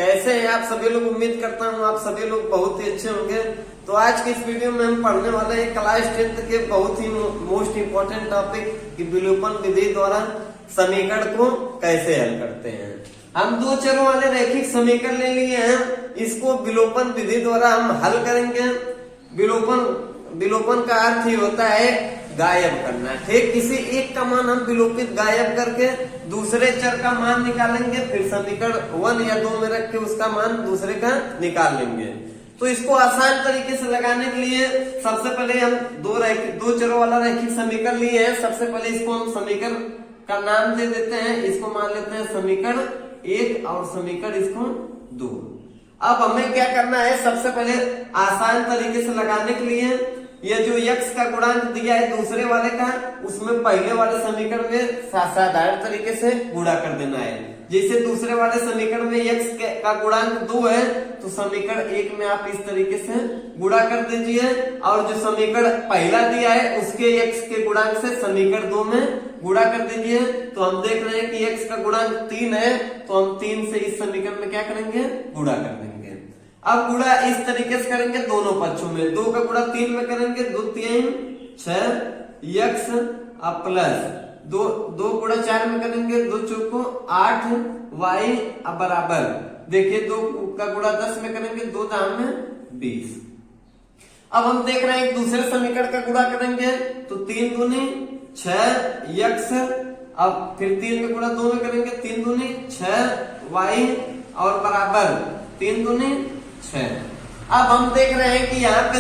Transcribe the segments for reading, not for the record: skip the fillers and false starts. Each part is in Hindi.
कैसे हैं आप सभी लोग। उम्मीद करता हूँ आप सभी लोग बहुत ही अच्छे होंगे। तो आज की इस वीडियो में हम पढ़ने वाले हैं क्लास 10th के बहुत ही मोस्ट इम्पोर्टेंट टॉपिक कि विलोपन विधि द्वारा समीकरण को कैसे हल करते हैं। हम दो चरों वाले रैखिक समीकरण ले लिए हैं, इसको विलोपन विधि द्वारा हम हल करेंगे। विलोपन का अर्थ ही होता है गायब करना। ठीक, किसी एक का मान हम विलोपित गायब करके दूसरे चर का मान निकालेंगे, फिर समीकरण 1 या 2 में रख के उसका मान दूसरे का निकाल लेंगे। तो इसको आसान तरीके से लगाने के लिए सबसे पहले हम दो चरों वाला रैखिक समीकरण लिए हैं। सबसे पहले इसको हम समीकरण का नाम दे देते हैं, इसको मान लेते हैं समीकरण 1 और समीकरण इसको 2। अब हमें क्या करना है, सबसे पहले आसान तरीके से लगाने के लिए ये जो x का गुणांक दिया है दूसरे वाले का, उसमें पहले वाले समीकरण में साधारण तरीके से गुणा कर देना है। जैसे दूसरे वाले समीकरण में x का गुणांक 2 है तो समीकरण 1 में आप इस तरीके से गुणा कर दीजिए, और जो समीकरण पहला दिया है उसके x के गुणांक से समीकरण 2 में गुणा कर दीजिए। तो हम देख रहे हैं कि x का गुणांक 3 है, तो हम 3 से इस समीकरण में क्या करेंगे, गुणा कर देंगे। अब गुणा इस तरीके से करेंगे दोनों पक्षों में, 2 का गुणा 3 में करेंगे, 2 3 6 x अब प्लस 2 गुणा 4 में करेंगे, 2 चौको 8 y अब बराबर, देखिए 2 का गुणा 10 में करेंगे, 2 दाम में 20। अब हम देख रहे हैं एक दूसरे समीकरण का गुणा करेंगे तो 3 दूनी 6 x अब फिर 3 का गुणा 2 में करेंगे, 3 दूनी 6 y और बराबर 3 दूनी 6। अब हम देख रहे हैं कि यहाँ पे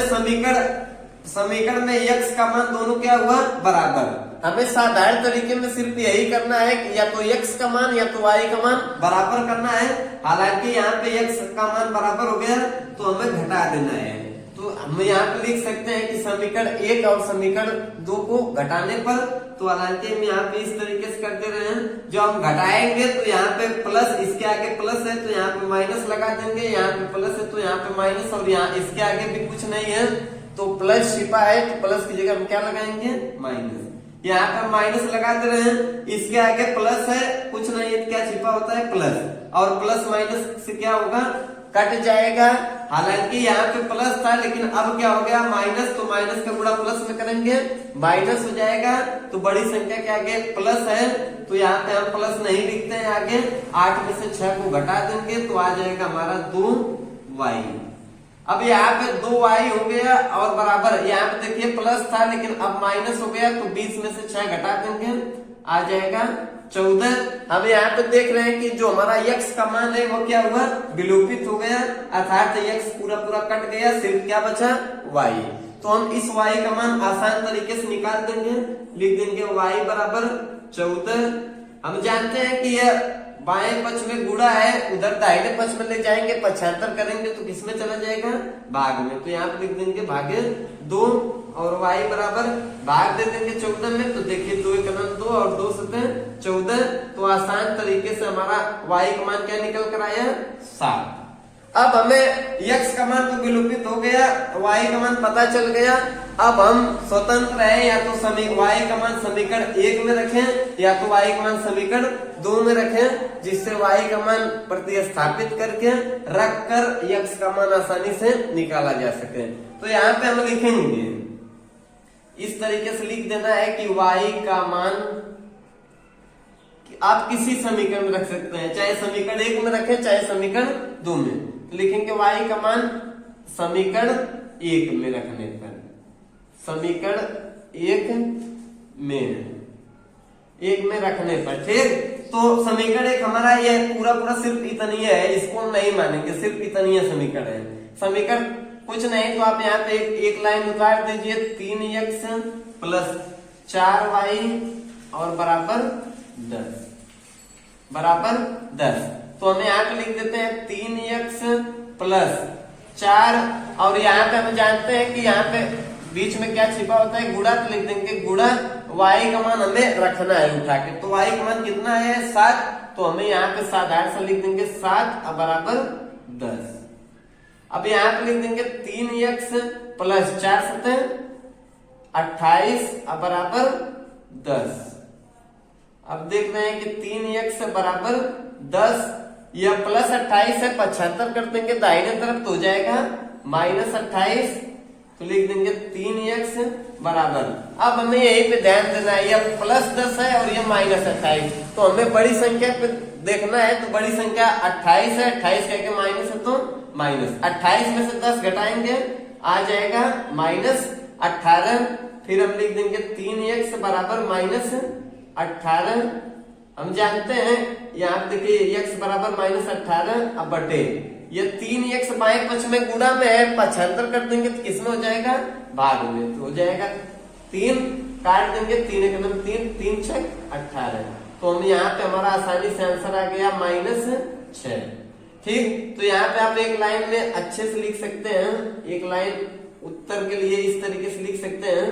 समीकरण में x का मान दोनों क्या हुआ, बराबर। हमें साधारण तरीके में सिर्फ यही करना है कि या तो x का मान या तो y का मान बराबर करना है। हालांकि यहाँ पे x का मान बराबर हो गया तो हमें घटा देना है। तो हम यहाँ पे लिख सकते हैं कि समीकरण 1 और समीकरण 2 को घटाने पर, तो हालांकि हम यहाँ पे इस तरीके से कर दे रहे हैं, जो हम घटाएंगे तो यहाँ पे प्लस, इसके आगे प्लस है तो यहाँ पे माइनस लगा देंगे, यहाँ पे प्लस है तो यहाँ पे माइनस, और यहाँ इसके आगे भी कुछ नहीं है तो प्लस छिपा है तो प्लस की जगह हम क्या लगाएंगे, माइनस। यहाँ पे माइनस लगा दे रहे हैं, इसके आगे प्लस है, कुछ नहीं है, क्या छिपा होता है, प्लस, और प्लस माइनस से क्या होगा, कट जाएगा। हालांकि यहाँ पे प्लस था लेकिन अब क्या हो गया, माइनस, तो माइनस का गुणा प्लस में करेंगे, माइनस हो जाएगा। तो बड़ी संख्या के आगे प्लस है तो यहाँ पे हम प्लस नहीं लिखते हैं, आगे 8 में से 6 को घटा देंगे तो आ जाएगा हमारा 2y। अब यहाँ पे 2y हो गया और बराबर, यहाँ पे देखिए प्लस था लेकिन अब माइनस हो गया तो 20 में से 6 घटा देंगे, आ जाएगा 14। हम यहाँ पे देख रहे हैं कि जो हमारा x का मान है वो क्या हुआ, विलोपित हो गया, अर्थात x पूरा कट गया, सिर्फ क्या बचा, y। तो हम इस y का मान आसान तरीके से निकाल देंगे, लिख देंगे y बराबर 14। हम जानते हैं कि यह बाएं पक्ष में गुणा है, उधर दाहिने पक्ष में ले जाएंगे, पक्षांतर करेंगे तो किसमें चला जाएगा, भाग में। तो यहाँ पे लिख देंगे भागे 2 और y बराबर भाग दे देंगे 14 में, तो देखिए 2 1 2 और 2 7 14। तो आसान तरीके से हमारा y का मान क्या निकल कर आया, 7। अब हमें x का मान तो विलोपित हो गया, y का मान पता चल गया। अब हम स्वतंत्र है, या तो y का मान समीकरण 1 में रखें या तो y का मान समीकरण 2 में रखें, जिससे y का मान प्रतिस्थापित करके रख कर x का मान आसानी से निकाला जा सके। तो यहाँ पे हम लिखेंगे, इस तरीके से लिख देना है कि y का मान आप किसी समीकरण में रख सकते हैं, चाहे समीकरण 1 में रखें चाहे समीकरण 2 में। तो लिखेंगे y का मान समीकरण 1 में रखने पर, समीकरण 1 में रखने पर, ठीक। तो समीकरण 1 हमारा ये पूरा सिर्फ इतनी है, इसको हम नहीं मानेंगे, सिर्फ इतनी है समीकरण है। समीकरण कुछ नहीं तो आप यहाँ पे एक लाइन उतार दीजिए, 3x प्लस 4y और बराबर 10। तो हमें यहाँ पे लिख देते हैं 3x प्लस 4, और यहाँ पे हम जानते हैं कि यहाँ पे बीच में क्या छिपा होता है, गुणा, तो लिख देंगे गुणा y का मान हमें रखना है उठा के। तो y का मान कितना है, 7, तो हमें यहाँ पे साधारण से लिख देंगे 7 अब बराबर 10। अब यहाँ पे लिख देंगे 3x प्लस 4 7 28 अब बराबर 10। अब देख रहे हैं कि 3x बराबर 10 यह प्लस 28 है, 75 कर देंगे दाहिने तरफ तो हो जाएगा माइनस 28, तो लिख देंगे 3x बराबर। अब हमें यही पे ध्यान देना है, यह प्लस 10 है और यह माइनस 28, तो हमें बड़ी संख्या पे देखना है, तो बड़ी संख्या 28 है, 28 कह के माइनस है तो माइनस 28 में से 10 घटाएंगे आ जाएगा माइनस 18, फिर हम लिख देंगे 3x बराबर माइनस 18। हम जानते हैं यहाँ देखिए x बराबर माइनस 18 अब बटे ये 3x बाएं पक्ष में गुणा में है, 75 कर देंगे तो किसमें हो जाएगा भाग में, तो हो जाएगा 3 काट देंगे 3 एक नंबर 3, 3 6 18, तो हम यहाँ पे हमारा आसानी से आंसर आ गया -6। ठीक, तो यहाँ पे आप एक लाइन में अच्छे से लिख सकते हैं, एक लाइन उत्तर के लिए इस तरीके से लिख सकते हैं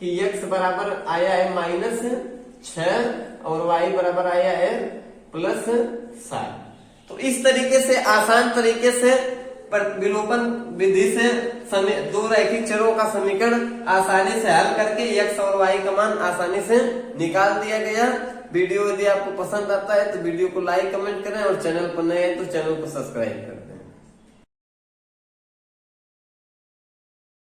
कि x बराबर आया है -6 और y बराबर आया है +7। तो इस तरीके से आसान तरीके से विलोपन विधि से दो रैखिक चरों का समीकरण आसानी से हल करके x और y का मान आसानी से निकाल दिया गया। वीडियो यदि आपको पसंद आता है तो वीडियो को लाइक कमेंट करें और चैनल पर नए हैं तो चैनल को सब्सक्राइब करें।